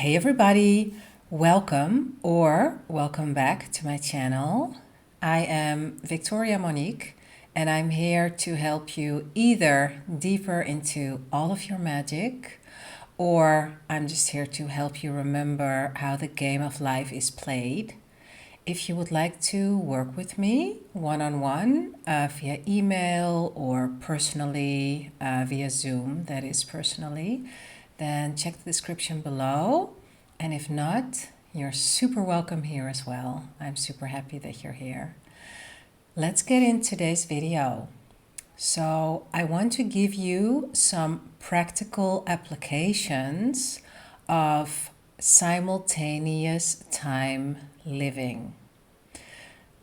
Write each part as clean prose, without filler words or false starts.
Hey everybody, welcome back to my channel. I am Victoria-Monique and I'm here to help you either deeper into all of your magic, or I'm just here to help you remember how the game of life is played. If you would like to work with me one-on-one via email or personally via Zoom, that is personally, then check the description below. And if not, you're super welcome here as well. I'm super happy that you're here. Let's get in today's video. So I want to give you some practical applications of simultaneous time living.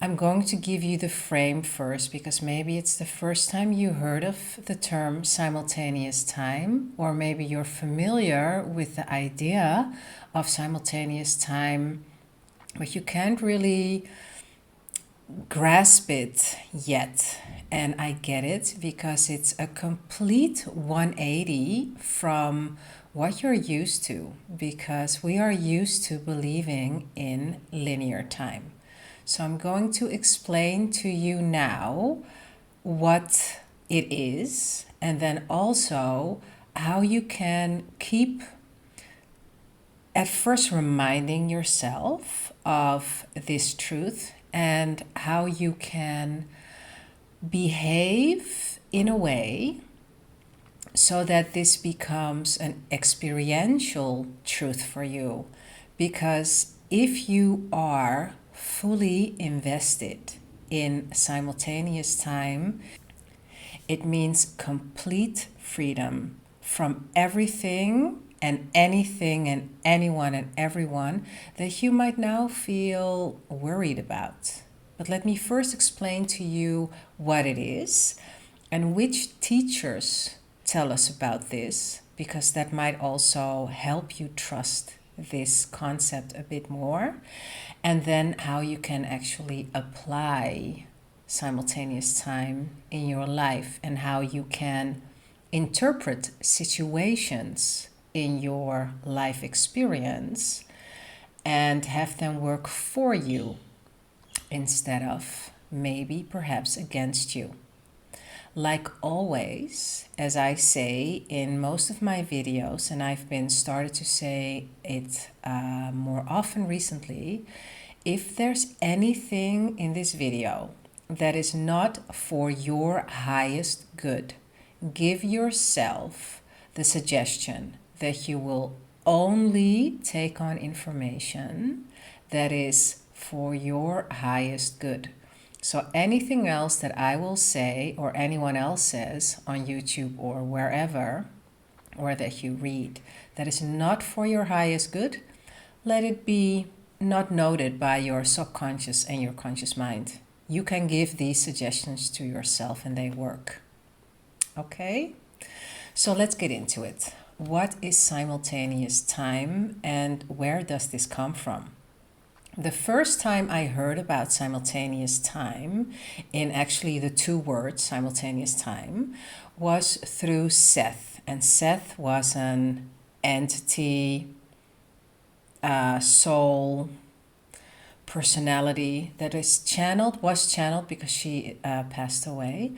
I'm going to give you the frame first because maybe it's the first time you heard of the term simultaneous time, or maybe you're familiar with the idea of simultaneous time, but you can't really grasp it yet. And I get it because it's a complete 180 from what you're used to, because we are used to believing in linear time. So I'm going to explain to you now what it is, and then also how you can keep at first reminding yourself of this truth, and how you can behave in a way so that this becomes an experiential truth for you. Because if you are fully invested in simultaneous time, it means complete freedom from everything and anything and anyone and everyone that you might now feel worried about. But let me first explain to you what it is and which teachers tell us about this, because that might also help you trust this concept a bit more, and then how you can actually apply simultaneous time in your life and how you can interpret situations in your life experience and have them work for you instead of maybe perhaps against you. Like always, as I say in most of my videos, and I've been started to say it more often recently, if there's anything in this video that is not for your highest good, give yourself the suggestion that you will only take on information that is for your highest good. So anything else that I will say or anyone else says on YouTube or wherever, or that you read, that is not for your highest good, let it be not noted by your subconscious and your conscious mind. You can give these suggestions to yourself and they work. Okay? So let's get into it. What is simultaneous time and where does this come from? The first time I heard about simultaneous time, in actually the two words simultaneous time, was through Seth. And Seth was an entity, soul, personality that was channeled because she passed away,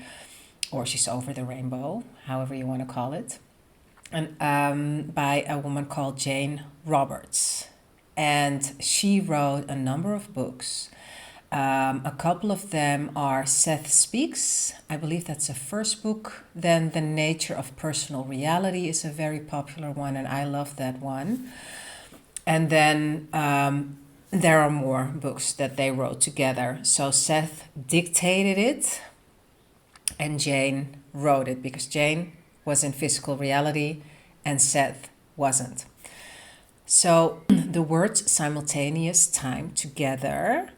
or she's over the rainbow, however you want to call it, and by a woman called Jane Roberts. And she wrote a number of books. A couple of them are Seth Speaks. I believe that's the first book. Then The Nature of Personal Reality is a very popular one, and I love that one. And then there are more books that they wrote together. So Seth dictated it and Jane wrote it, because Jane was in physical reality and Seth wasn't. So the words simultaneous time together,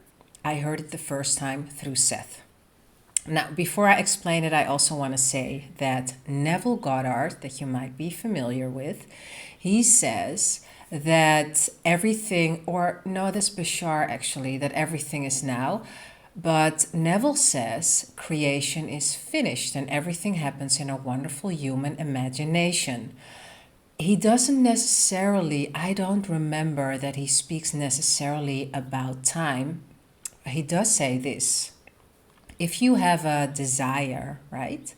I heard it the first time through Seth. Now, before I explain it, I also want to say that Neville Goddard, that you might be familiar with, he says that everything, or no, that's Bashar actually, that everything is now. But Neville says creation is finished and everything happens in a wonderful human imagination. he doesn't necessarily, I don't remember that he speaks necessarily about time. He does say this. If you have a desire, right,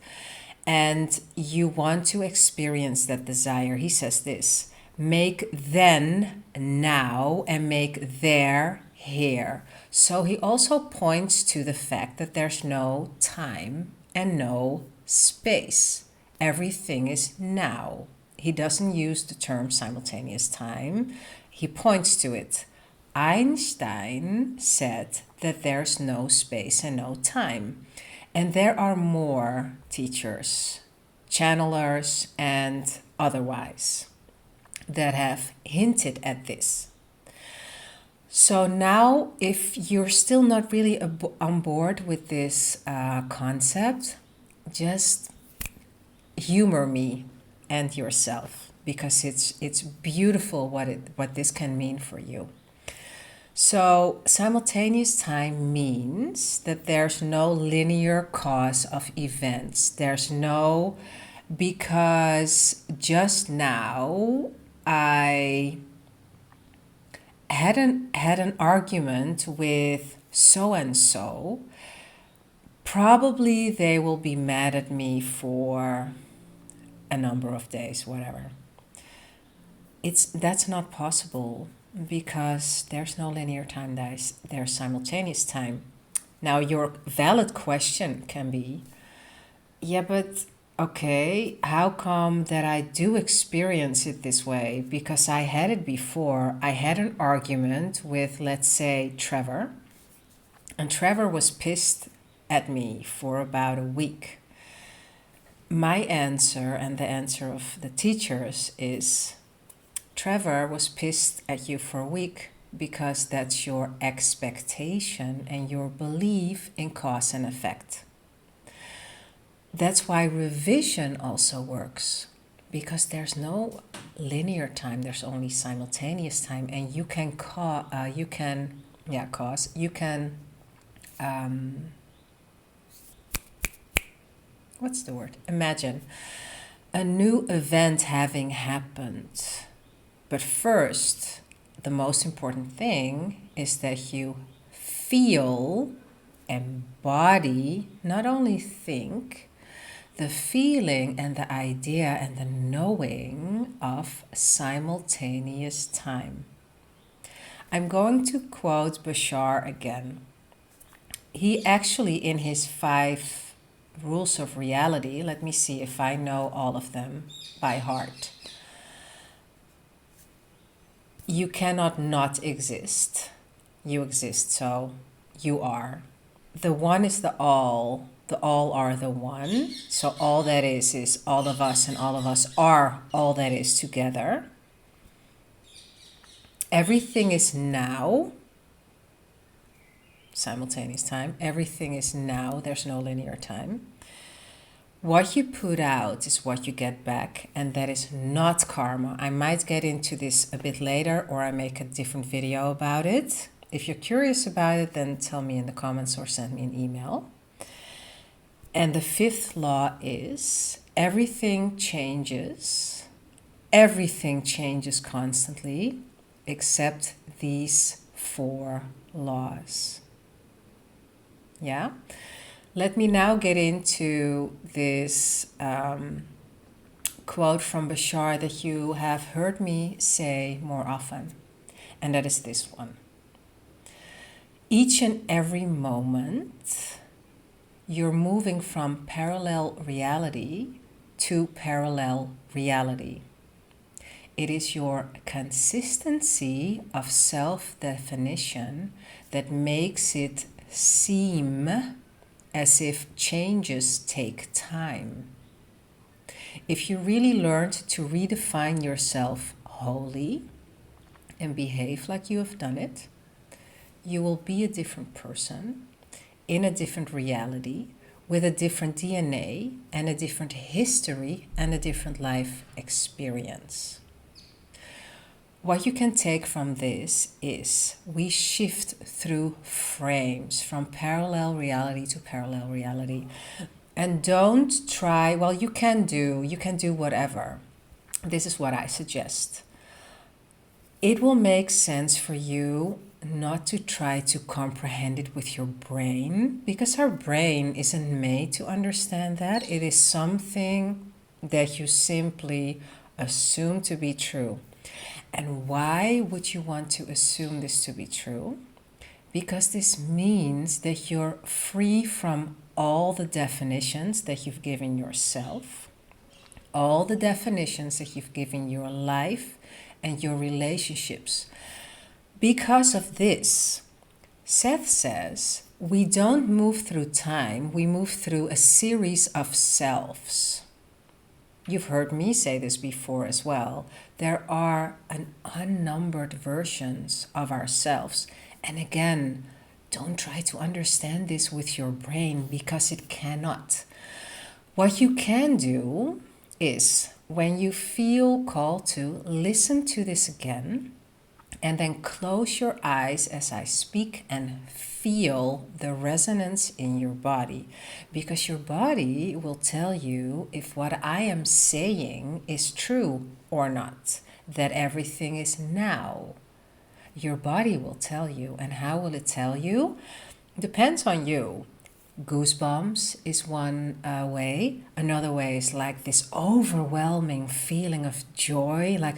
and you want to experience that desire, he says this: make then now and make there here. So he also points to the fact that there's no time and no space. Everything is now. He doesn't use the term simultaneous time, he points to it. Einstein said that there's no space and no time. And there are more teachers, channelers, and otherwise that have hinted at this. So now, if you're still not really on board with this concept, just humor me and yourself, because it's beautiful what this can mean for you. So simultaneous time means that there's no linear cause of events. There's no, because just now I had an argument with so and so. Probably they will be mad at me for a number of days, whatever. That's not possible, because there's no linear time, there's simultaneous time. Now, your valid question can be, yeah, but okay, how come that I do experience it this way? Because I had it before. I had an argument with, let's say, Trevor, and Trevor was pissed at me for about a week. My answer, and the answer of the teachers, is Trevor was pissed at you for a week because that's your expectation and your belief in cause and effect. That's why revision also works, because there's no linear time, there's only simultaneous time, and you can imagine a new event having happened. But first, the most important thing is that you feel, embody, not only think, the feeling and the idea and the knowing of simultaneous time. I'm going to quote Bashar again. He actually, in his 5 rules of reality, let me see if I know all of them by heart. You cannot not exist. You exist, so you are. The one is the all. The all are the one. So all that is all of us, and all of us are all that is together. Everything is now. Simultaneous time. Everything is now. There's no linear time. What you put out is what you get back, and that is not karma. I might get into this a bit later, or I make a different video about it. If you're curious about it, then tell me in the comments or send me an email. And the 5th law is everything changes. Everything changes constantly, except these 4 laws. Yeah? Let me now get into this quote from Bashar that you have heard me say more often, and that is this one. Each and every moment, you're moving from parallel reality to parallel reality. It is your consistency of self-definition that makes it seem as if changes take time. If you really learned to redefine yourself wholly and behave like you have done it, you will be a different person in a different reality with a different DNA and a different history and a different life experience. What you can take from this is we shift through frames from parallel reality to parallel reality. And don't try, well, you can do whatever. this is what I suggest. It will make sense for you not to try to comprehend it with your brain, because our brain isn't made to understand that. It is something that you simply assume to be true. And why would you want to assume this to be true? Because this means that you're free from all the definitions that you've given yourself, all the definitions that you've given your life and your relationships. Because of this, Seth says, we don't move through time, we move through a series of selves. You've heard me say this before as well. There are an unnumbered versions of ourselves. And again, don't try to understand this with your brain, because it cannot. What you can do is, when you feel called to, listen to this again, and then close your eyes as I speak and feel the resonance in your body, because your body will tell you if what I am saying is true or not, that everything is now. Your body will tell you. And how will it tell you? Depends on you. Goosebumps is one way. Another way is like this overwhelming feeling of joy, like,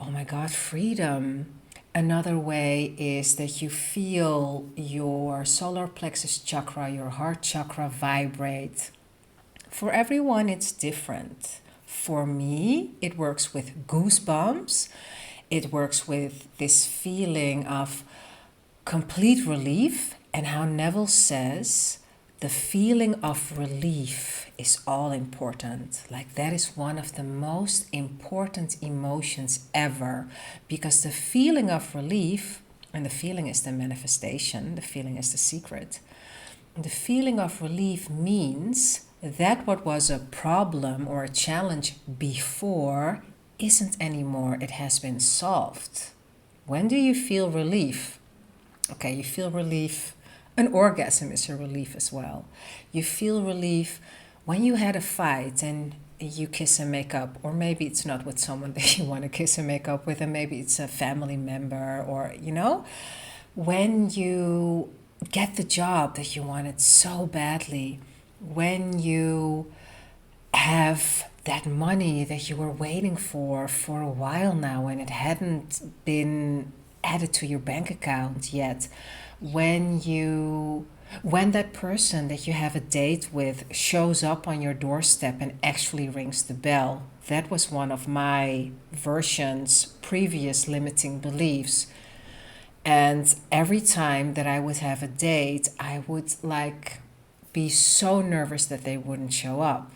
oh my God, freedom. Another way is that you feel your solar plexus chakra, your heart chakra vibrate. For everyone, it's different. For me, it works with goosebumps. It works with this feeling of complete relief, and how Neville says, the feeling of relief is all important. Like, that is one of the most important emotions ever, because the feeling of relief, and the feeling is the manifestation, the feeling is the secret. The feeling of relief means that what was a problem or a challenge before isn't anymore. It has been solved. When do you feel relief? Okay, you feel relief. An orgasm is a relief as well. You feel relief when you had a fight and you kiss and make up, or maybe it's not with someone that you want to kiss and make up with, and maybe it's a family member, or, when you get the job that you wanted so badly, when you have that money that you were waiting for a while now and it hadn't been added to your bank account yet, when that person that you have a date with shows up on your doorstep and actually rings the bell. That was one of my version's previous limiting beliefs. And every time that I would have a date, I would be so nervous that they wouldn't show up.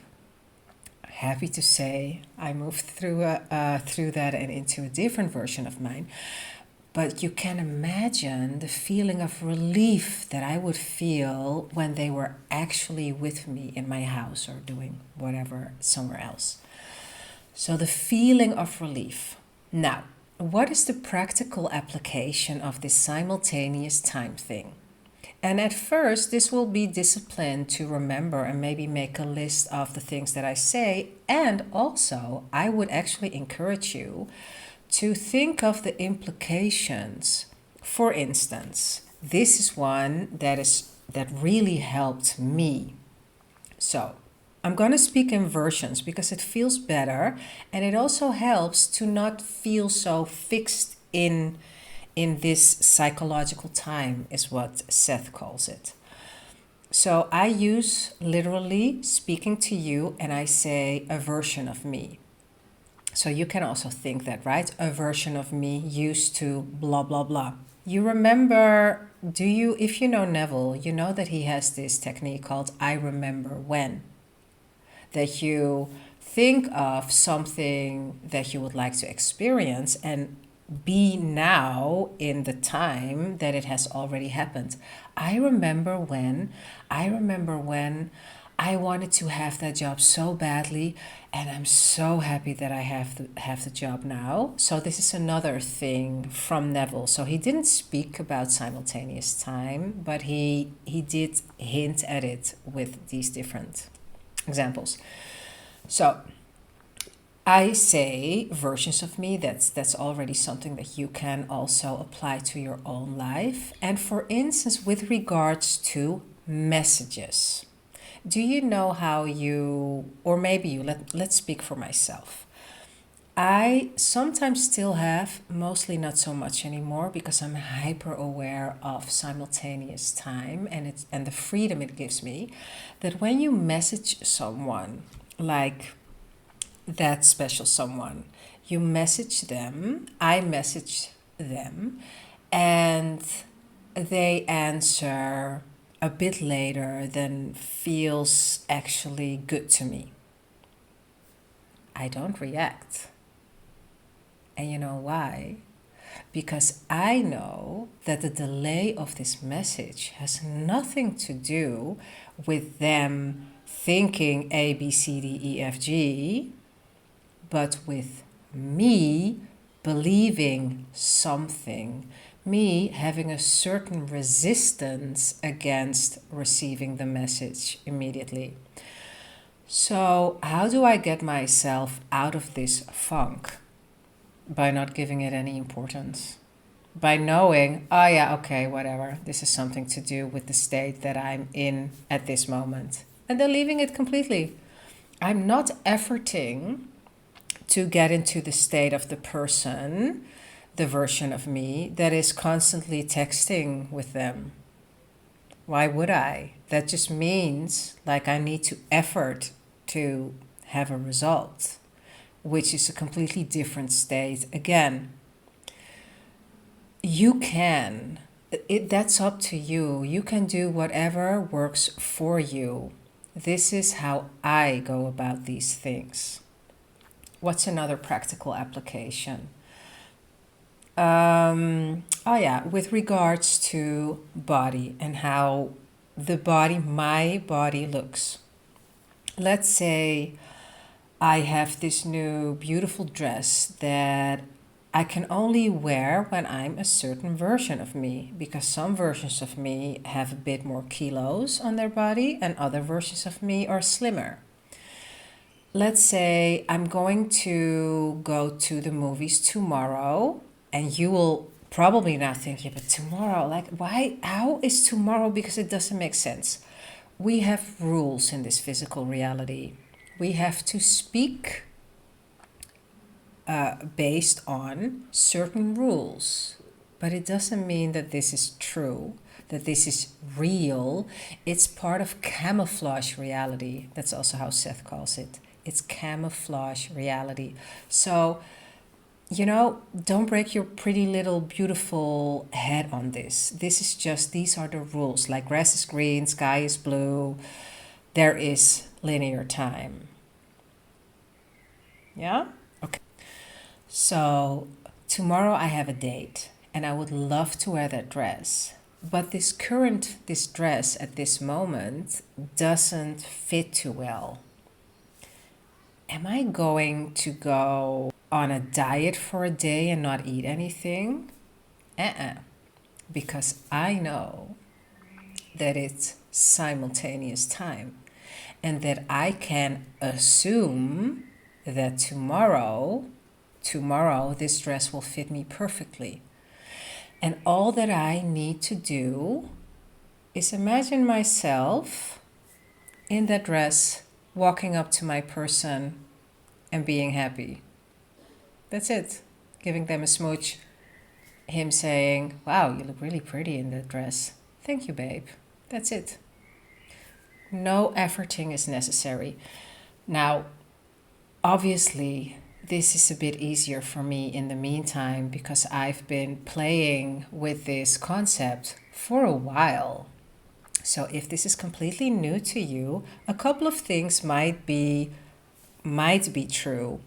Happy to say I moved through that and into a different version of mine. But you can imagine the feeling of relief that I would feel when they were actually with me in my house or doing whatever somewhere else. So the feeling of relief. Now, what is the practical application of this simultaneous time thing? And at first, this will be discipline to remember and maybe make a list of the things that I say. And also, I would actually encourage you to think of the implications. For instance, this is one that really helped me. So I'm going to speak in versions because it feels better, and it also helps to not feel so fixed in this psychological time, is what Seth calls it. So I use literally speaking to you, and I say a version of me. So you can also think that, right? A version of me used to blah, blah, blah. You remember, if you know Neville, you know that he has this technique called I remember when. That you think of something that you would like to experience and be now in the time that it has already happened. I remember when I wanted to have that job so badly, and I'm so happy that I have the job now. So this is another thing from Neville. So he didn't speak about simultaneous time, but he did hint at it with these different examples. So I say versions of me, that's already something that you can also apply to your own life. And for instance, with regards to messages, do you know how you, or maybe you, let's speak for myself. I sometimes still have, mostly not so much anymore, because I'm hyper aware of simultaneous time and the freedom it gives me, that when you message someone, like that special someone, you message them, I message them, and they answer a bit later than feels actually good to me. I don't react. And you know why? Because I know that the delay of this message has nothing to do with them thinking A, B, C, D, E, F, G, but with me believing something, me having a certain resistance against receiving the message immediately. So, how do I get myself out of this funk? By not giving it any importance. By knowing, oh yeah, okay, whatever, this is something to do with the state that I'm in at this moment. And then leaving it completely. I'm not efforting to get into the state of the person, the version of me that is constantly texting with them. Why would I? That just means like I need to effort to have a result, which is a completely different state. Again, you can, that's up to you. You can do whatever works for you. This is how I go about these things. What's another practical application? Oh yeah, with regards to body and how the body, my body looks. Let's say I have this new beautiful dress that I can only wear when I'm a certain version of me, because some versions of me have a bit more kilos on their body and other versions of me are slimmer. Let's say I'm going to go to the movies tomorrow, and you will probably not think, yeah, but tomorrow, like, why? How is tomorrow? Because it doesn't make sense. We have rules in this physical reality. We have to speak based on certain rules. But it doesn't mean that this is true, that this is real. It's part of camouflage reality. That's also how Seth calls it. It's camouflage reality. So, don't break your pretty little beautiful head on this. This is just, these are the rules. Like grass is green, sky is blue. There is linear time. Yeah? Okay. So, tomorrow I have a date and I would love to wear that dress. But this dress at this moment doesn't fit too well. Am I going to go on a diet for a day and not eat anything? Because I know that it's simultaneous time and that I can assume that tomorrow this dress will fit me perfectly. And all that I need to do is imagine myself in that dress walking up to my person and being happy. That's it. Giving them a smooch. Him saying, wow, you look really pretty in that dress. Thank you, babe. That's it. No efforting is necessary. Now, obviously, this is a bit easier for me in the meantime because I've been playing with this concept for a while. So if this is completely new to you, a couple of things might be true.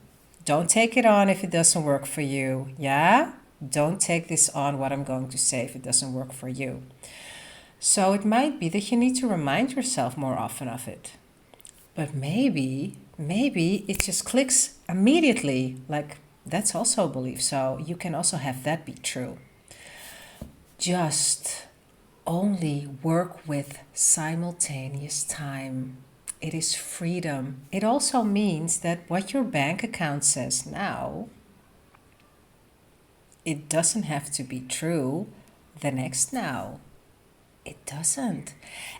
Don't take it on if it doesn't work for you. Yeah? Don't take this on, what I'm going to say, if it doesn't work for you. So it might be that you need to remind yourself more often of it. But maybe it just clicks immediately. Like, that's also a belief. So you can also have that be true. Just only work with simultaneous time. It is freedom. It also means that what your bank account says now, it doesn't have to be true the next now. It doesn't.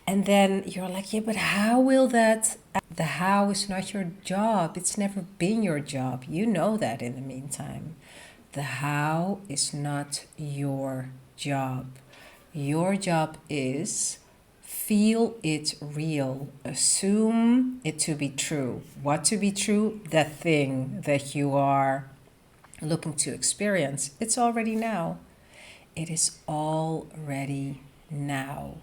And then you're like, yeah, but how will that? The how is not your job. It's never been your job. You know that in the meantime. The how is not your job. Your job is feel it real. Assume it to be true. What to be true? That thing that you are looking to experience. It's already now. It is already now.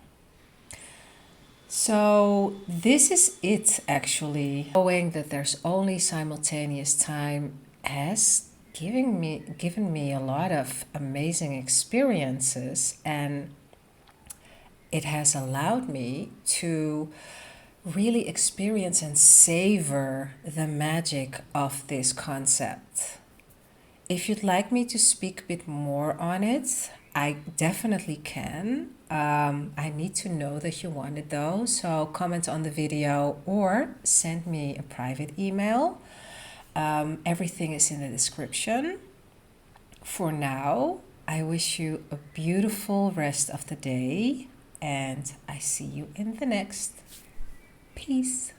So this is it actually. Knowing that there's only simultaneous time has given me a lot of amazing experiences, and it has allowed me to really experience and savor the magic of this concept. If you'd like me to speak a bit more on it, I definitely can. I need to know that you want it though, so comment on the video or send me a private email. Everything is in the description. For now, I wish you a beautiful rest of the day, and I see you in the next. Peace.